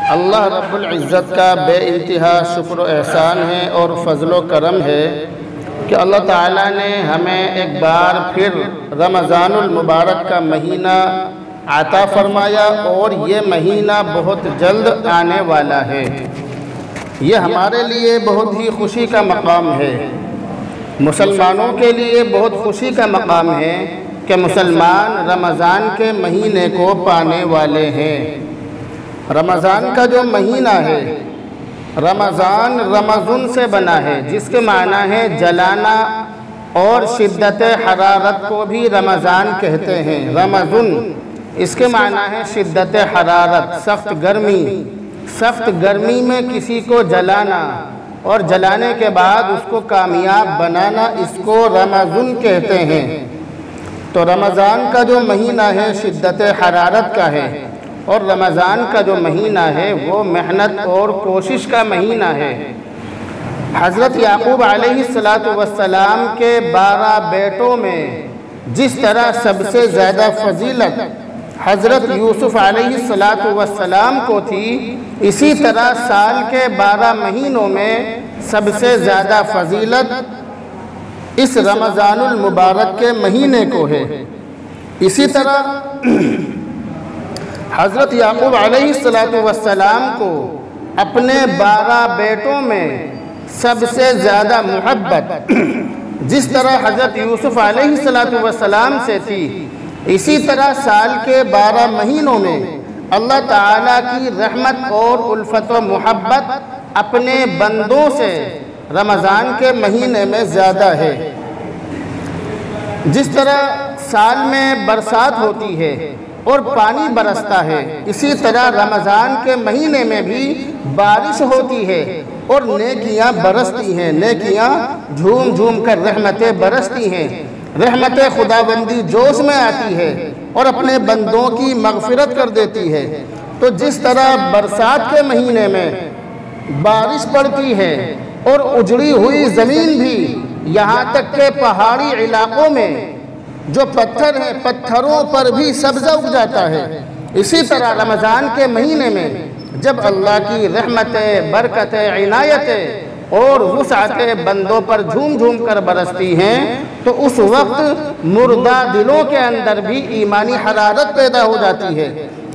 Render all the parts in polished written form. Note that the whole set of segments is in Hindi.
अल्लाह रब्बुल इज़्ज़त का बेइंतहा शुक्र एहसान है और फ़ज़्ल करम है कि अल्लाह ताला ने हमें एक बार फिर रमज़ानुल मुबारक का महीना आता फ़रमाया और ये महीना बहुत जल्द आने वाला है। ये हमारे लिए बहुत ही खुशी का मकाम है। मुसलमानों के लिए बहुत खुशी का मकाम है कि मुसलमान रमज़ान के महीने को पाने वाले हैं। रमज़ान का जो महीना है, रमज़ान रमज़ुन से बना है, जिसके माना है जलाना, और शिद्दत हरारत को भी रमज़ान कहते हैं। रमज़ुन इसके माना है शिद्दत हरारत, सख्त गर्मी। सख्त गर्मी में किसी को जलाना और जलाने के बाद उसको कामयाब बनाना, इसको रमज़ुन कहते हैं। तो रमज़ान का जो महीना है शिद्दत हरारत का है, और रमज़ान का जो महीना है वो मेहनत और कोशिश का महीना है। हज़रत याकूब अलैहिस्सलातु वस्सलाम के 12 बेटों में जिस तरह सबसे ज़्यादा फजीलत हज़रत यूसुफ़ अलैहिस्सलातु वस्सलाम को थी, इसी तरह साल के 12 महीनों में सबसे ज़्यादा फजीलत इस रमज़ानुल मुबारक के महीने को है। इसी तरह हज़रत याकूब अलैहिस्सलातु वस्सलाम को अपने 12 बेटों में सबसे ज़्यादा मोहब्बत जिस तरह हज़रत यूसुफ़ अलैहिस्सलातु वस्सलाम से थी, इसी तरह साल के 12 महीनों में अल्लाह ताला की रहमत और उल्फत व मोहब्बत अपने बंदों से रमज़ान के महीने में ज़्यादा है। जिस तरह साल में बरसात होती है और पानी बरसता है, इसी तरह रमज़ान के महीने में भी बारिश होती है और नेकियां बरसती हैं। नेकियां झूम झूम कर रहमतें बरसती हैं। रहमत खुदाबंदी जोश में आती है और अपने बंदों की मग़फ़िरत कर देती है। तो जिस तरह बरसात के महीने में बारिश पड़ती है और उजड़ी हुई ज़मीन भी, यहाँ तक के पहाड़ी इलाकों में जो पत्थर हैं, पत्थरों पर भी सब्ज़ा उग जाता है, इसी तरह रमज़ान के महीने में जब अल्लाह की रहमतें, बरकतें, इनायतें और वुसअतें बंदों पर झूम झूम कर बरसती हैं, तो उस वक्त मुर्दा दिलों के अंदर भी ईमानी हरारत पैदा हो जाती है।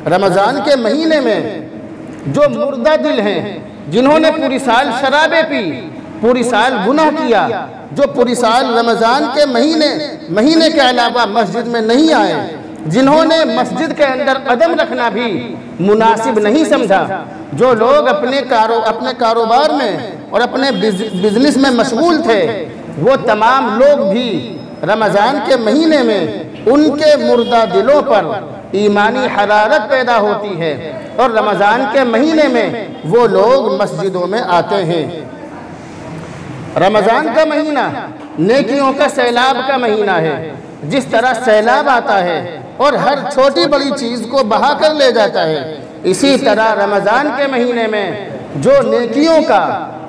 रमज़ान के महीने में जो मुर्दा दिल हैं, जिन्होंने पूरी साल शराबें पी, पूरी साल गुनाह किया, जो पूरी साल रमज़ान के महीने के अलावा मस्जिद में नहीं आए, जिन्होंने मस्जिद के अंदर कदम रखना भी मुनासिब नहीं समझा, जो लोग अपने कारोबार में और अपने बिजनेस में मशगूल थे, वो तमाम लोग भी रमज़ान के महीने में उनके मुर्दा दिलों पर ईमानी हरारत पैदा होती है और रमज़ान के महीने में वो लोग मस्जिदों में आते हैं। रमज़ान का महीना नेकियों का सैलाब का महीना है। जिस तरह सैलाब आता है और हर छोटी बड़ी चीज़ को बहा कर ले जाता है, इसी तरह रमज़ान के महीने में जो नेकियों का,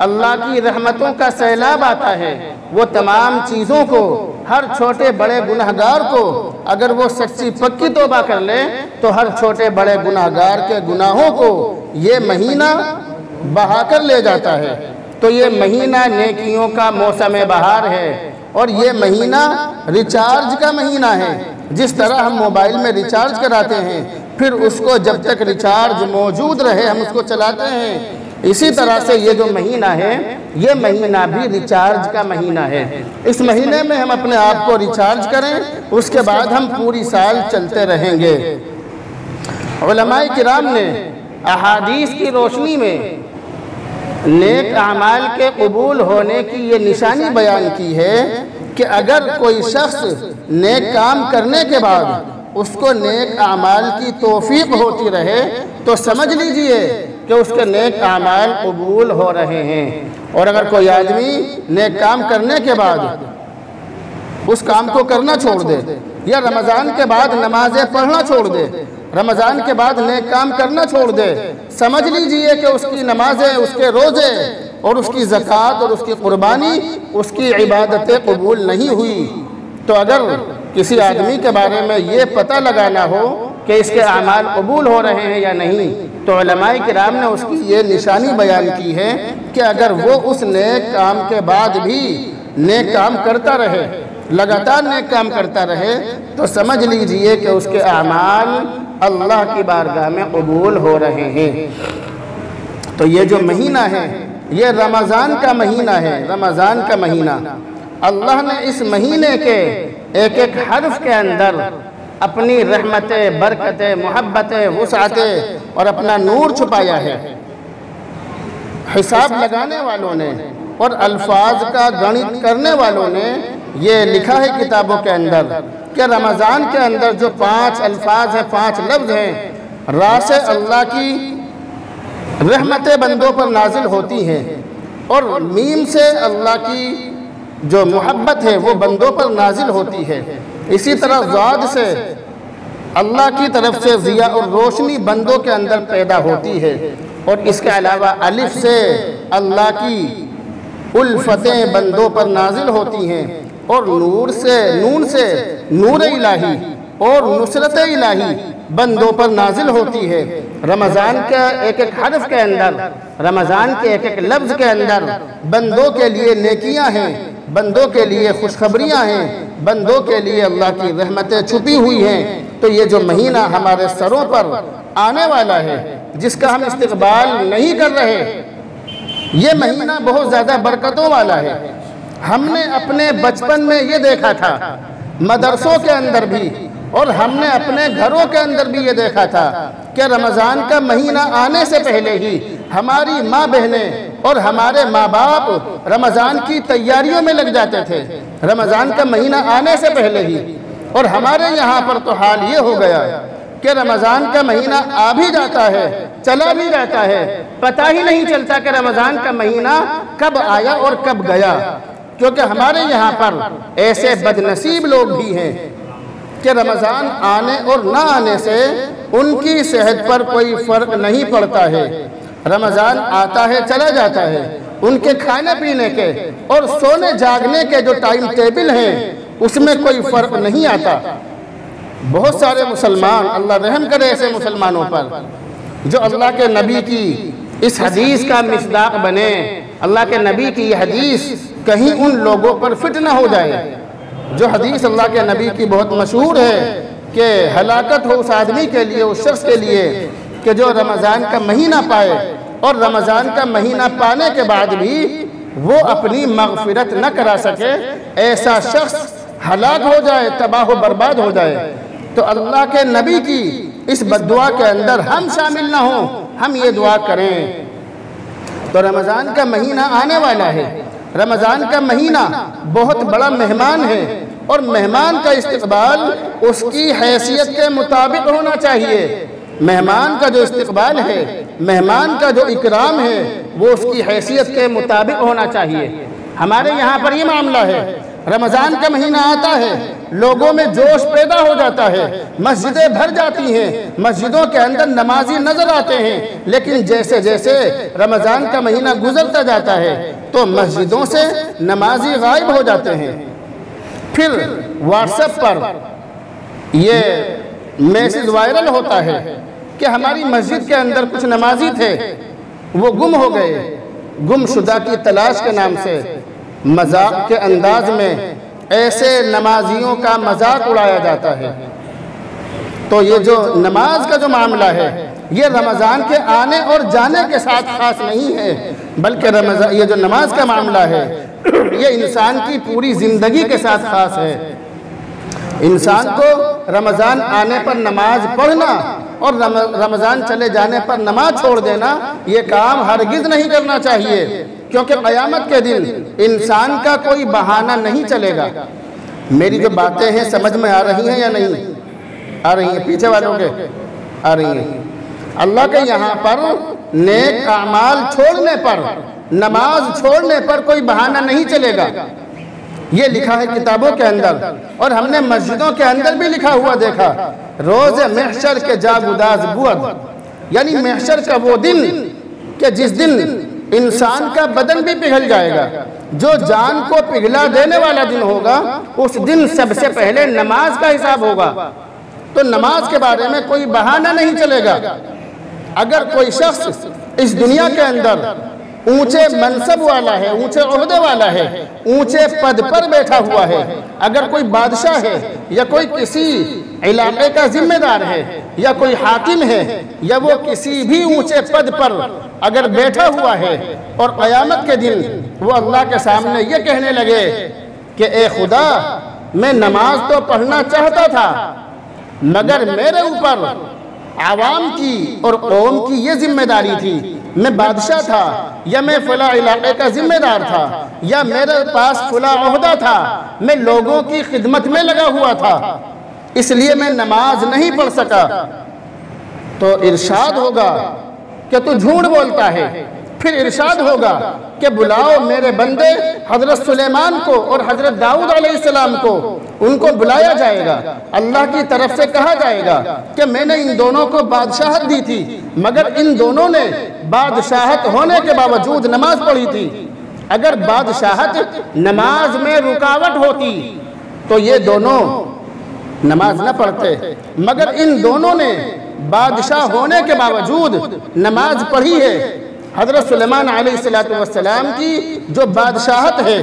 अल्लाह की रहमतों का सैलाब आता है, वो तमाम चीज़ों को, हर छोटे बड़े गुनहगार को अगर वो सच्ची पक्की तौबा कर ले, तो हर छोटे बड़े गुनहगार के गुनाहों को ये महीना बहा कर ले जाता है। तो ये महीना नेकियों का मौसम बहार है और ये महीना रिचार्ज का महीना है। जिस तरह हम मोबाइल में रिचार्ज कराते हैं, फिर उसको जब तक रिचार्ज मौजूद रहे हम उसको चलाते हैं, इसी तरह से ये जो महीना है, ये महीना भी रिचार्ज का महीना है। इस महीने में हम अपने आप को रिचार्ज करें, उसके बाद हम पूरी साल चलते रहेंगे। उलमाए किराम ने अहादीस की रोशनी में नेक अमाल के कबूल होने की ये निशानी बयान की है कि अगर कोई शख्स नेक काम करने के बाद उसको नेक अमाल की तौफीक होती रहे, तो समझ लीजिए कि उसके नेक अमाल कबूल हो रहे हैं। और अगर कोई आदमी नेक काम करने के बाद उस काम को करना छोड़ दे, या रमज़ान के बाद नमाज़ें पढ़ना छोड़ दे, रमज़ान के बाद नेक काम करना छोड़ दे, समझ लीजिए कि उसकी नमाज़ें, उसके रोज़े और उसकी ज़कात और उसकी क़ुरबानी, उसकी इबादतें कबूल नहीं हुई। तो अगर किसी आदमी के बारे में ये पता लगाना हो कि इसके अमाल कबूल हो रहे हैं या नहीं, तो उलमाए किराम ने उसकी ये निशानी बयान की है कि अगर वो उस नेक काम के बाद भी नेक काम करता रहे, लगातार नेक काम करता रहे, तो समझ लीजिए कि उसके अमाल अल्लाह की बारगाह में कबूल हो रहे हैं। तो ये जो महीना है ये रमज़ान का महीना है, रमज़ान का महीना। अल्लाह ने इस महीने के एक एक हर्फ के अंदर अपनी रहमतें, बरकतें, मोहब्बतें, वुसअतें और अपना नूर छुपाया है। हिसाब लगाने वालों ने और अल्फाज का गणित करने वालों ने ये लिखा है किताबों के अंदर कि रमज़ान के अंदर जो 5 अल्फाज हैं, 5 लफ्ज़ हैं, रास अल्लाह की रहमतें बंदों पर नाजिल होती हैं और मीम से अल्लाह की जो मोहब्बत है वो बंदों पर नाजिल होती है। इसी तरह ज़ाद से अल्लाह की तरफ से ज़िया और रोशनी बंदों के अंदर पैदा होती है और इसके अलावा अलिफ से अल्लाह की उल्फतें बंदों पर नाजिल होती हैं और नून से नूर इलाही और नुसरत इलाही बंदों पर नाजिल होती है। रमज़ान के एक एक हर्फ के अंदर, रमज़ान के एक एक लफ्ज़ के अंदर बंदों के लिए नेकियां हैं, बंदों के लिए खुशखबरियाँ हैं, बंदों के लिए अल्लाह की रहमतें छुपी हुई हैं। तो ये जो महीना हमारे सरों पर आने वाला है, जिसका हम इस्तकबाल नहीं कर रहे, ये महीना बहुत ज़्यादा बरकतों वाला है। हमने अपने बचपन में ये देखा था, मदरसों के अंदर भी और हमने अपने घरों के अंदर भी ये देखा था कि रमज़ान का महीना आने से पहले ही हमारी माँ बहनें और हमारे माँ बाप रमज़ान की तैयारियों में लग जाते थे, रमज़ान का महीना आने से पहले ही। और हमारे यहाँ पर तो हाल ये हो गया कि रमज़ान का महीना आ भी जाता है, चला भी जाता है, पता ही नहीं चलता कि रमज़ान का महीना कब आया और कब गया। क्योंकि हमारे यहाँ पर ऐसे बदनसीब लोग भी हैं कि रमज़ान आने और ना आने से उनकी सेहत पर कोई फ़र्क नहीं पड़ता है। रमज़ान आता है, चला जाता है, उनके खाने पीने के और सोने जागने के जो टाइम टेबल हैं उसमें कोई फ़र्क नहीं आता। बहुत सारे मुसलमान, अल्लाह रहम करे ऐसे मुसलमानों पर जो अल्लाह के नबी की इस हदीस का मिसदाक बने। अल्लाह के नबी की यह हदीस कहीं उन लोगों पर फिट न हो जाए। जो हदीस अल्लाह के नबी की बहुत मशहूर है कि हलाकत हो उस आदमी के लिए, उस शख्स के लिए कि जो रमज़ान का महीना पाए और रमज़ान का महीना पाने के बाद भी वो अपनी मग़फ़िरत न करा सके, ऐसा शख्स हलाक हो जाए, तबाह व बर्बाद हो जाए। तो अल्लाह के नबी की इस बद्दुआ के अंदर हम शामिल ना हों, हम ये दुआ करें। तो रमज़ान का महीना आने वाला है। रमज़ान का महीना बहुत बड़ा मेहमान है और मेहमान का इस्तकबाल उसकी हैसियत के मुताबिक होना चाहिए। मेहमान का जो इस्तकबाल है, मेहमान का जो इकराम है, वो उसकी हैसियत के मुताबिक होना चाहिए। हमारे यहाँ पर ये मामला है, रमज़ान का महीना आता है, लोगों में जोश पैदा हो जाता है, मस्जिदें भर जाती हैं, मस्जिदों के अंदर नमाजी नज़र आते हैं। लेकिन जैसे जैसे रमज़ान का महीना गुजरता जाता है तो मस्जिदों से नमाजी गायब हो जाते हैं। फिर व्हाट्सएप पर ये मैसेज वायरल होता है कि हमारी मस्जिद के अंदर कुछ नमाजी थे, वो गुम हो गए। गुमशुदा की तलाश के नाम से मजाक के अंदाज में ऐसे नमाजियों का मजाक उड़ाया जाता है। तो ये जो नमाज का जो मामला है, ये रमज़ान के आने और जाने के साथ खास नहीं है, बल्कि ये जो नमाज का मामला है ये इंसान की पूरी ज़िंदगी के साथ खास है। इंसान को रमज़ान आने पर नमाज पढ़ना और रमज़ान चले जाने पर नमाज छोड़ देना, ये काम हरगिज़ नहीं करना चाहिए। क्योंकि क़यामत के दिन इंसान का कोई बहाना नहीं चलेगा। मेरी जो बातें हैं समझ में आ रही हैं या नहीं आ रही हैं? पीछे वालों के आ रही हैं। अल्लाह के यहाँ पर नेक अमाल छोड़ने पर, नमाज छोड़ने पर कोई बहाना नहीं चलेगा। ये लिखा है किताबों के अंदर और हमने मस्जिदों के अंदर भी लिखा हुआ देखा। रोज़ महशर के जागुदाज बुअद, यानी महशर का वो दिन कि जिस दिन इंसान का बदन भी पिघल जाएगा, जो जान को पिघला देने वाला दिन होगा, उस दिन सबसे पहले नमाज का हिसाब होगा। तो नमाज के बारे में कोई बहाना नहीं चलेगा। अगर कोई शख्स इस दुनिया के अंदर ऊंचे मनसब वाला है, ऊंचे ओहदे वाला है, ऊंचे पद पर बैठा हुआ है, अगर कोई बादशाह है या कोई किसी इलाके का जिम्मेदार है या कोई हाकिम है या वो किसी भी ऊंचे पद पर अगर बैठा हुआ है और क़यामत के दिन वो अल्लाह के सामने ये कहने लगे कि ए खुदा, मैं नमाज तो पढ़ना चाहता था मगर मेरे ऊपर आवाम की और कौम की ये जिम्मेदारी थी, मैं बादशाह था या मैं फला इलाके का जिम्मेदार था या मेरे पास फला ओहदा था, मैं लोगों की खिदमत में लगा हुआ था, इसलिए मैं नमाज नहीं पढ़ सका। तो इरशाद होगा कि तू झूठ बोलता है। फिर इरशाद होगा कि बुलाओ मेरे बंदे हजरत सुलेमान को और हजरत दाऊद अलैहिस्सलाम को, उनको बुलाया जाएगा। अल्लाह की तरफ से कहा जाएगा कि मैंने इन दोनों को बादशाहत दी थी मगर इन दोनों ने बादशाहत होने के बावजूद नमाज पढ़ी थी। अगर बादशाहत नमाज में रुकावट होती तो ये दोनों नमाज न पढ़ते, मगर इन दोनों ने बादशाह होने के बावजूद नमाज पढ़ी है। हज़रत सुलेमान अलैहिस्सलाम की जो बादशाहत है,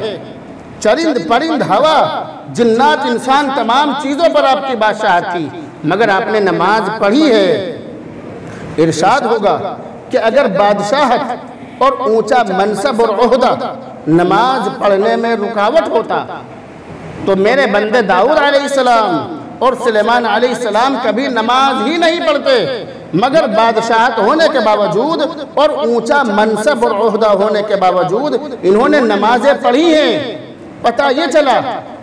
चरिंद परिंद हवा जिन्नात इंसान तमाम चीज़ों पर आपकी बादशाहत थी, मगर आपने नमाज पढ़ी है। इरशाद होगा कि अगर बादशाहत और ऊंचा मनसब और ओहदा नमाज पढ़ने में रुकावट होता तो मेरे बंदे दाऊद अलैहिस्सलाम और सुलेमान अलैहिस्सलाम कभी नमाज ही नहीं पढ़ते, मगर बादशाहत होने के बावजूद और ऊंचा मनसब और ओहदा होने के बावजूद इन्होंने नमाजें पढ़ी हैं। पता ये चला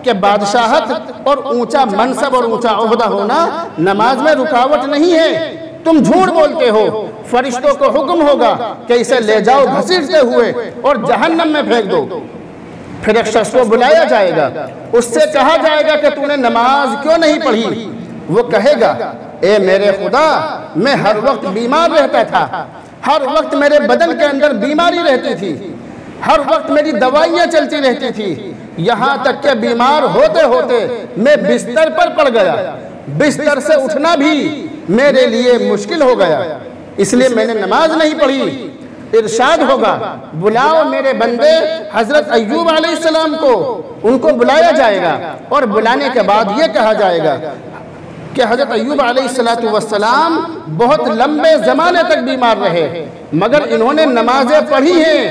कि बादशाहत और ऊंचा मनसब और ऊंचा ओहदा होना नमाज में रुकावट नहीं है। तुम झूठ बोलते हो। फरिश्तों को हुक्म होगा कि इसे ले जाओ घसीटते हुए और जहन्नम में फेंक दो। फिर एक शख्स को बुलाया जाएगा, उससे कहा जाएगा कि तूने नमाज क्यों नहीं पढ़ी? वो कहेगा, ए मेरे खुदा, मैं हर वक्त बीमार रहता था, हर वक्त मेरे बदन के अंदर बीमारी रहती थी, हर वक्त मेरी दवाइयाँ चलती रहती थी, यहाँ तक कि बीमार होते होते मैं बिस्तर पर पड़ गया, बिस्तर से उठना भी मेरे लिए मुश्किल हो गया, इसलिए मैंने नमाज नहीं पढ़ी। इरशाद होगा, बुलाओ मेरे बंदे हजरत अय्यूब अलैहिस्सलाम को, उनको बुलाया जाएगा और बुलाने के बाद ये कहा जाएगा कि हजरत अय्यूब अलैहिस्सलाम बहुत लंबे ज़माने तक बीमार रहे मगर इन्होंने नमाजें पढ़ी हैं।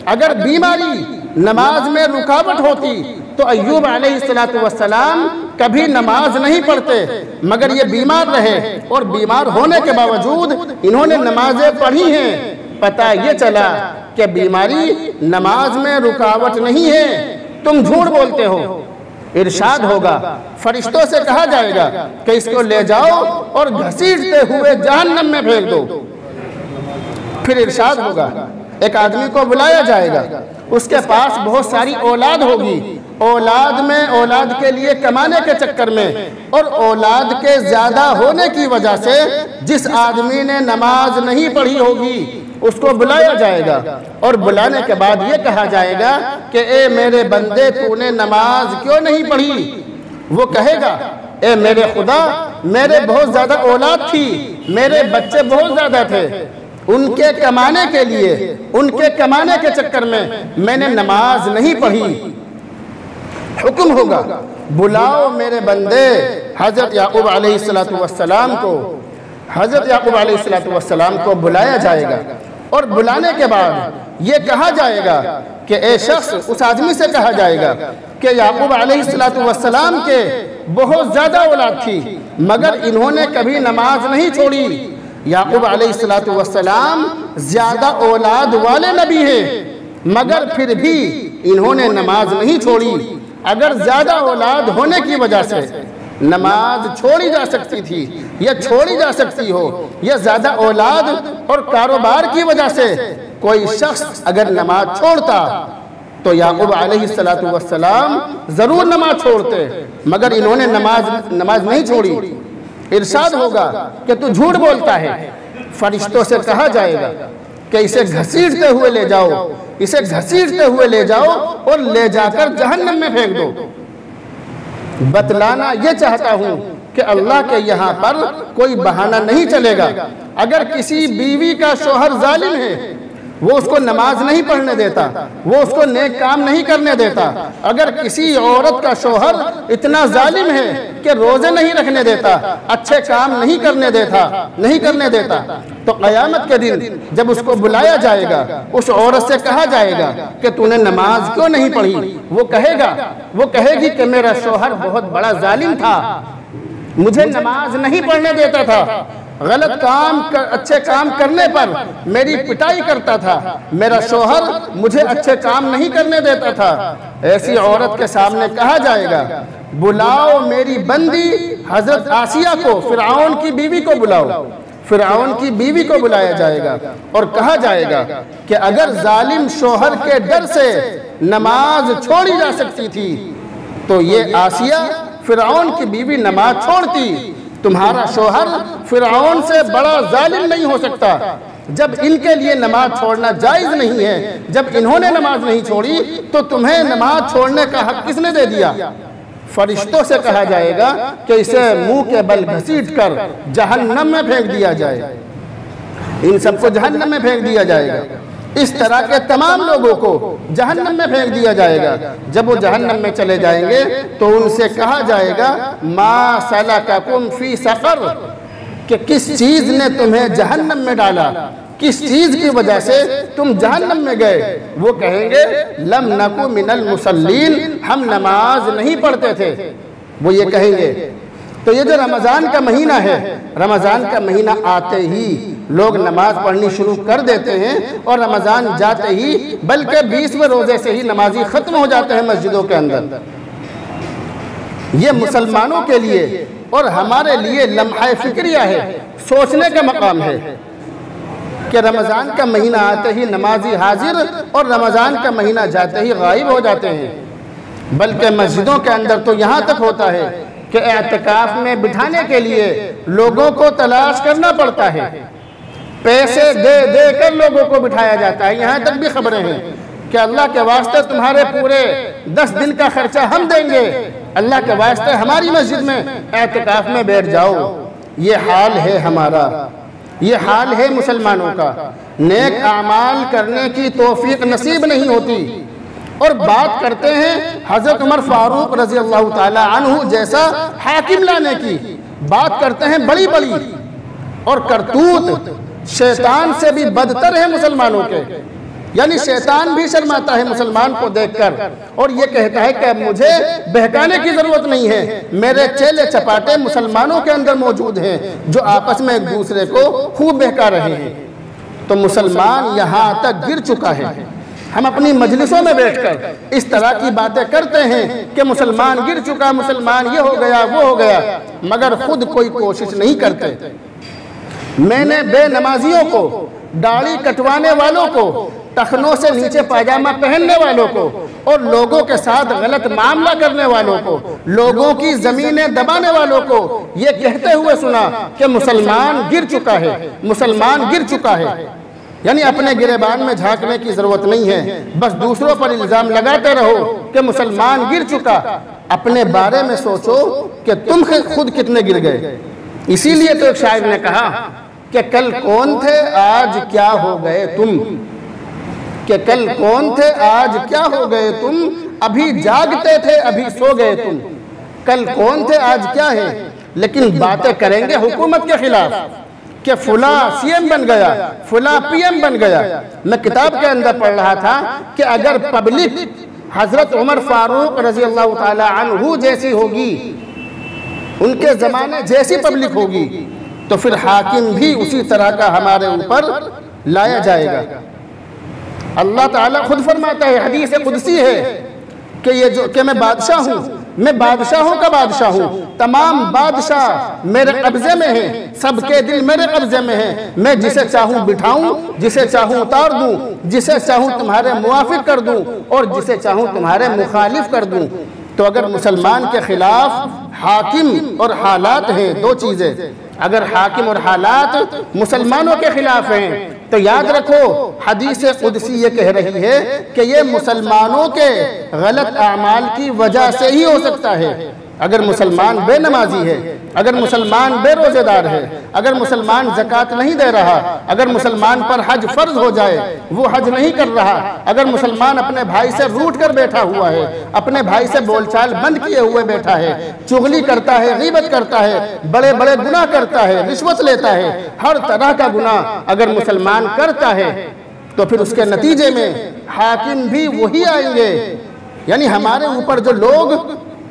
अगर बीमारी नमाज में रुकावट होती तो अय्यूब अलैहिस्सलाम कभी नमाज नहीं पढ़ते, मगर ये बीमार रहे और बीमार होने के बावजूद इन्होंने नमाजें पढ़ी हैं। पता ये चला कि बीमारी नमाज में रुकावट नहीं है, तुम झूठ बोलते हो। इरशाद होगा, फरिश्तों से कहा जाएगा कि इसको ले जाओ और घसीटते हुए जहन्नम में फेंक दो। फिर इरशाद होगा, एक आदमी को बुलाया जाएगा, उसके पास बहुत सारी औलाद होगी, औलाद में औलाद के लिए कमाने के चक्कर में और औलाद के ज़्यादा होने की वजह से जिस आदमी ने नमाज नहीं पढ़ी होगी उसको बुलाया जाएगा और बुलाने के बाद ये कहा जाएगा कि ए मेरे बंदे, तूने नमाज क्यों नहीं पढ़ी? वो कहेगा, ए मेरे खुदा, मेरे बहुत ज़्यादा औलाद थी, मेरे बच्चे बहुत ज़्यादा थे, उनके कमाने के लिए, उनके कमाने के चक्कर में मैंने नमाज नहीं पढ़ी। हुक्म होगा, बुलाओ मेरे बंदे हज़रत याकूब अलैहिस्सलाम को। हज़रत याकूब अलैहिस्सलाम को बुलाया जाएगा और बुलाने के बाद ये कहा जाएगा कि ए शख्स, उस आदमी से कहा जाएगा कि याकूब अलैहिस्सलाम के बहुत ज़्यादा औलाद थी मगर इन्होंने कभी नमाज नहीं छोड़ी। याकूब अलैहिस्सलाम ज़्यादा औलाद वाले नबी हैं मगर फिर भी इन्होंने नमाज नहीं छोड़ी। अगर ज़्यादा औलाद होने की वजह से नमाज छोड़ी जा सकती थी या छोड़ी जा सकती हो, या ज़्यादा औलाद और कारोबार की वजह से कोई शख्स अगर नमाज छोड़ता तो याकूब अलैहिस्सलाम ज़रूर नमाज छोड़ते, मगर इन्होंने नमाज नहीं छोड़ी। इरशाद होगा कि तू झूठ बोलता है। फरिश्तों से कहा जाएगा कि इसे घसीटते हुए ले जाओ, इसे घसीटते हुए ले जाओ और ले जाकर जहन्नम में फेंक दो। बतलाना ये चाहता हूँ कि अल्लाह के यहाँ पर कोई बहाना नहीं चलेगा। अगर किसी बीवी का शोहर जालिम है, वो उसको नमाज नहीं पढ़ने देता, वो उसको नेक काम नहीं करने देता, अगर किसी औरत का शोहर इतना जालिम है कि रोजे नहीं रखने देता, अच्छे काम नहीं करने देता, तो क़यामत के दिन जब उसको बुलाया जाएगा, उस औरत से कहा जाएगा कि तूने नमाज क्यों नहीं पढ़ी? वो कहेगी कि मेरा शोहर बहुत बड़ा जालिम था, मुझे नमाज नहीं पढ़ने देता था, गलत काम अच्छे काम करने पर मेरी पिटाई करता था, मेरा शोहर मुझे अच्छे काम नहीं करने देता था। ऐसी औरत के सामने कहा जाएगा, बुलाओ मेरी बंदी हजरत आसिया को, फिरऔन की बीवी को बुलाओ। फिरऔन की बीवी को बुलाया जाएगा और कहा जाएगा कि अगर जालिम शोहर के डर से नमाज छोड़ी जा सकती थी तो ये आसिया फिरऔन की बीवी नमाज छोड़ती। तुम्हारा शोहर फिरऔन से बड़ा जालिम नहीं हो सकता। जब इनके लिए नमाज छोड़ना जायज़ नहीं है, जब इन्होंने नमाज नहीं छोड़ी, तो तुम्हें नमाज छोड़ने का हक किसने दे दिया? फरिश्तों से कहा जाएगा कि इसे मुंह के बल घसीट कर जहन्नम में फेंक दिया जाए, इन सबको जहन्नम में फेंक दिया जाएगा। इस तरह के तमाम लोगों को जहन्नम में फेंक दिया जाएगा। जब वो जहन्नम में चले जाएंगे तो उनसे कहा जाएगा, मा सलककुम फी सक़र, कि किस चीज़ ने तुम्हें जहन्नम में डाला, किस चीज़ की वजह से तुम जहन्नम में गए? वो कहेंगे, लम नकु मिनल मुसल्लीन, हम नमाज नहीं पढ़ते थे। वो ये कहेंगे। तो ये जो रमज़ान का महीना है, रमज़ान का महीना आते ही लोग नमाज पढ़नी शुरू कर देते हैं और रमज़ान जाते ही बल्कि 20वें रोज़े से ही नमाजी ख़त्म हो जाते हैं मस्जिदों के अंदर। ये मुसलमानों के लिए और हमारे लिए लम्हा फ़िक्रिया है, सोचने का मकाम है कि रमज़ान का महीना आते ही नमाजी हाजिर और रमज़ान का महीना जाते ही गायब हो जाते हैं। बल्कि मस्जिदों के अंदर तो यहाँ तक होता है कि एतकाफ़ में बिठाने के लिए लोगों को तलाश करना पड़ता है, पैसे दे दे कर लोगों को बिठाया जाता है। यहाँ तक भी खबरें हैं कि अल्लाह के वास्ते तुम्हारे पूरे 10 दिन का खर्चा हम देंगे, अल्लाह के वास्ते हमारी मस्जिद में एतकाफ़ में बैठ जाओ। ये हाल है हमारा, ये हाल है मुसलमानों का। नेक आमाल करने की तौफीक नसीब नहीं होती और बात करते हैं हज़रत उमर फारूक रज़ी अल्लाह ताला अन्हु जैसा हाकिम लाने की, बात करते हैं बड़ी बड़ी, और करतूत शैतान से भी बदतर है मुसलमानों के। यानी शैतान भी शर्माता है मुसलमान को देखकर और ये कहता है कि मुझे बहकाने की ज़रूरत नहीं है, मेरे चेले चपाटे मुसलमानों के अंदर मौजूद हैं जो आपस में एक दूसरे को खूब बहका रहे हैं। तो मुसलमान यहाँ तक गिर चुका है। हम अपनी मजलिसों में बैठकर इस तरह की बातें करते हैं कि मुसलमान गिर चुका, मुसलमान ये हो गया वो हो गया, मगर खुद कोई कोशिश नहीं करते। मैंने बेनमाजियों को, दाढ़ी कटवाने वालों को, टखनों से नीचे पायजामा पहनने वालों को और लोगों के साथ गलत मामला करने वालों को, लोगों की ज़मीनें दबाने वालों को ये कहते हुए सुना कि मुसलमान गिर चुका है, मुसलमान गिर चुका है। यानी अपने गिरेबान में झांकने की ज़रूरत नहीं है, बस दूसरों पर इल्ज़ाम लगाते रहो कि मुसलमान गिर चुका। अपने बारे में सोचो कि तुम खुद कितने गिर गए। इसीलिए तो एक शायर ने कहा कि कल कौन थे आज क्या हो गए तुम, कि कल कौन थे आज क्या हो गए तुम, अभी जागते थे अभी सो गए तुम। कल कौन थे आज क्या है, लेकिन बातें करेंगे हुकूमत के खिलाफ कि फुला सीएम बन गया, फुला पीएम बन गया। मैं किताब के अंदर पढ़ रहा था कि अगर पब्लिक हजरत उमर फारूक रजी अल्लाह ताला अन्हु जैसी होगी, उनके ज़माने जैसी पब्लिक होगी, तो फिर हाकिम भी उसी तरह का हमारे ऊपर लाया जाएगा। अल्लाह ताला खुद फरमाता है, हदीस कुदसी है कि ये जो कि मैं बादशाह हूँ, मैं बादशाहों का बादशाह हूँ, तमाम बादशाह मेरे कब्जे में हैं, सबके दिल मेरे कब्जे में हैं। मैं जिसे चाहूँ बिठाऊँ, जिसे चाहूँ उतार दूँ, जिसे चाहूँ तुम्हारे मुवाफिक कर दूँ और जिसे चाहूँ तुम्हारे मुखालिफ कर दूँ। तो अगर मुसलमान के खिलाफ हाकिम और हालात हैं, दो चीज़ें, अगर हाकिम और हालात मुसलमानों के खिलाफ हैं तो याद रखो हदीस कुदसी ये कह रही है कि ये मुसलमानों के गलत आमाल की वजह से ही हो सकता है। अगर मुसलमान बेनमाजी है, अगर मुसलमान बेरोज़ेदार है, अगर मुसलमान ज़कात नहीं दे रहा, अगर मुसलमान पर हज फ़र्ज हो जाए वो हज नहीं कर रहा, अगर मुसलमान अपने भाई से रूठ कर बैठा हुआ है, अपने भाई से बोलचाल बंद किए हुए बैठा है, चुगली करता है, गीबत करता है, बड़े बड़े गुनाह करता है, रिश्वत लेता है, हर तरह का गुनाह अगर मुसलमान करता है तो फिर उसके नतीजे में हाकिम भी वही आएंगे। यानी हमारे ऊपर जो लोग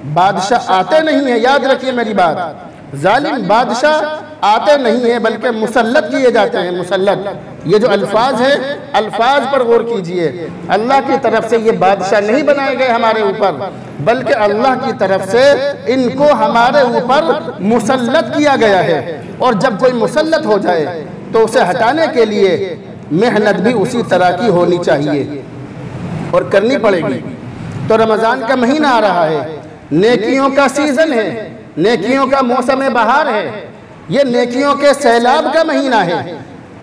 बादशाह आते नहीं है, याद रखिए मेरी बात, जालिम बादशाह आते नहीं है बल्कि मुसल्लत किए जाते हैं। मुसल्लत ये जो अल्फाज है, अल्फाज पर गौर कीजिए। अल्लाह की तरफ से ये बादशाह नहीं बनाए गए हमारे ऊपर, बल्कि अल्लाह की तरफ से इनको हमारे ऊपर मुसल्लत किया गया है। और जब कोई मुसल्लत हो जाए तो उसे हटाने के लिए मेहनत भी उसी तरह की होनी चाहिए और करनी पड़ेगी। तो रमज़ान का महीना आ रहा है, नेकियों का सीज़न है, नेकियों का मौसम बहार है, ये नेकियों के सैलाब का महीना है,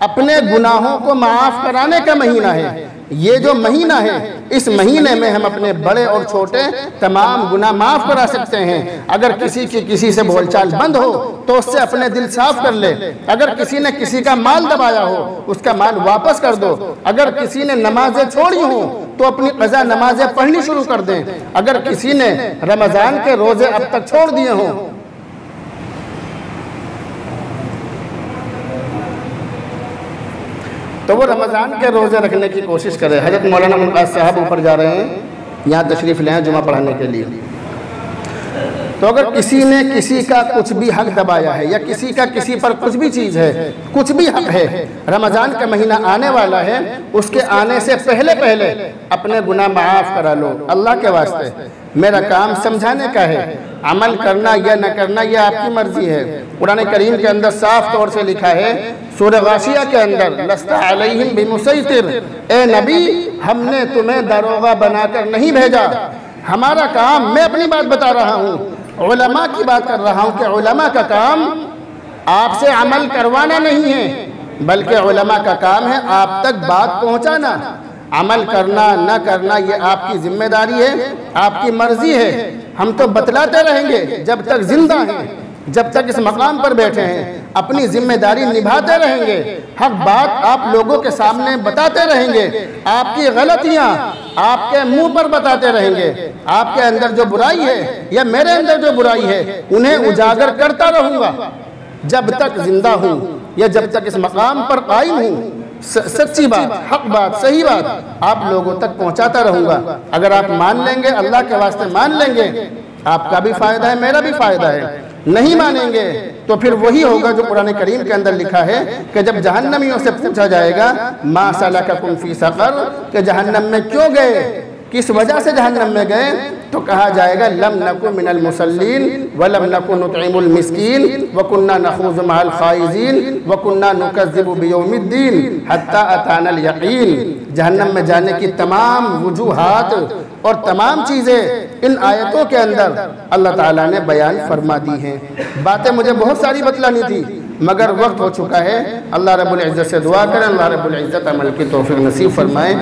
अपने गुनाहों को माफ़ कराने का महीना है। ये जो महीना है, इस महीने में हम अपने बड़े और छोटे तमाम गुनाह माफ़ करा सकते हैं। अगर किसी की किसी से बोलचाल बंद हो तो उससे अपने दिल साफ कर ले। अगर किसी ने किसी का माल दबाया हो उसका माल वापस कर दो। अगर किसी ने नमाजें छोड़ी हो तो अपनी क़ज़ा नमाजें पढ़नी शुरू कर दें। अगर किसी ने रमज़ान के रोज़े अब तक छोड़ दिए हों तो वो रमज़ान के रोज़े रखने की कोशिश करें। हज़रत मौलाना मुमताज़ साहब ऊपर जा रहे हैं, यहाँ तशरीफ़ ले आए जुमा पढ़ाने के लिए। तो अगर किसी ने किसी का कुछ भी हक दबाया है या किसी का किसी पर कुछ भी चीज़ है, कुछ भी हक है, रमज़ान का महीना आने वाला है, उसके आने से पहले पहले अपने गुनाह माफ़ करा लो। अल्लाह के वास्ते मेरा काम समझाने का है, अमल करना या न करना यह आपकी मर्जी है। कुरान करीम के अंदर साफ तौर से लिखा है, सूरह गाशिया के अंदर, लस्ता अलैहिम बिमुसैतिर, ए नबी हमने तुम्हें दरोगा बनाकर नहीं भेजा। हमारा काम, मैं अपनी बात बता रहा हूँ, उलमा की बात कर रहा हूँ कि उलमा का काम आपसे अमल करवाना नहीं है, बल्कि उलमा का काम है आप तक बात पहुँचाना। अमल करना न करना ये आपकी जिम्मेदारी है, आपकी मर्जी है। हम तो बतलाते रहेंगे जब तक जिंदा हैं, जब तक इस मकाम पर बैठे हैं, अपनी जिम्मेदारी निभाते रहेंगे। हर बात आप लोगों के सामने बताते रहेंगे, आपकी गलतियां आपके मुंह पर बताते रहेंगे। आपके अंदर जो बुराई है या मेरे अंदर जो बुराई है उन्हें उजागर करता रहूँगा जब तक जिंदा हूँ या जब तक इस मकाम पर कायम हूँ। सच्ची बात, हक बात, सही बात आप लोगों तक पहुंचाता रहूँगा। अगर आप मान लेंगे, अल्लाह के वास्ते मान लेंगे, आपका भी फ़ायदा है, मेरा भी फ़ायदा है। नहीं मानेंगे तो फिर वही होगा जो कुरान करीम के अंदर लिखा है कि जब जहन्नमियों से पूछा जाएगा मा सलककुम फी सक़र, कि जहन्नम में क्यों गए, किस वजह से जहन्नम में गए, तो कहा जाएगा लम नकु मिनल मुसल्लीन व लम नकु नुतइमुल मिस्कीन व कुन्ना नखूज़ु मअल ख़ाइज़ीन व कुन्ना नुकज़्ज़िबु बियौमिद्दीन हत्ता अतानल यक़ीन। जहन्नम में जाने की तमाम वजूहात और तमाम चीज़ें इन आयतों के अंदर अल्लाह ताला ने बयान फरमा दी हैं। बातें मुझे बहुत सारी बतलानी थी मगर वक्त हो चुका है। अल्लाह रब्बुल इज़्ज़त से दुआ करें, अल्लाह रब्बुल इज़्ज़त अमल की तौफ़ीक़ नसीब फरमाए।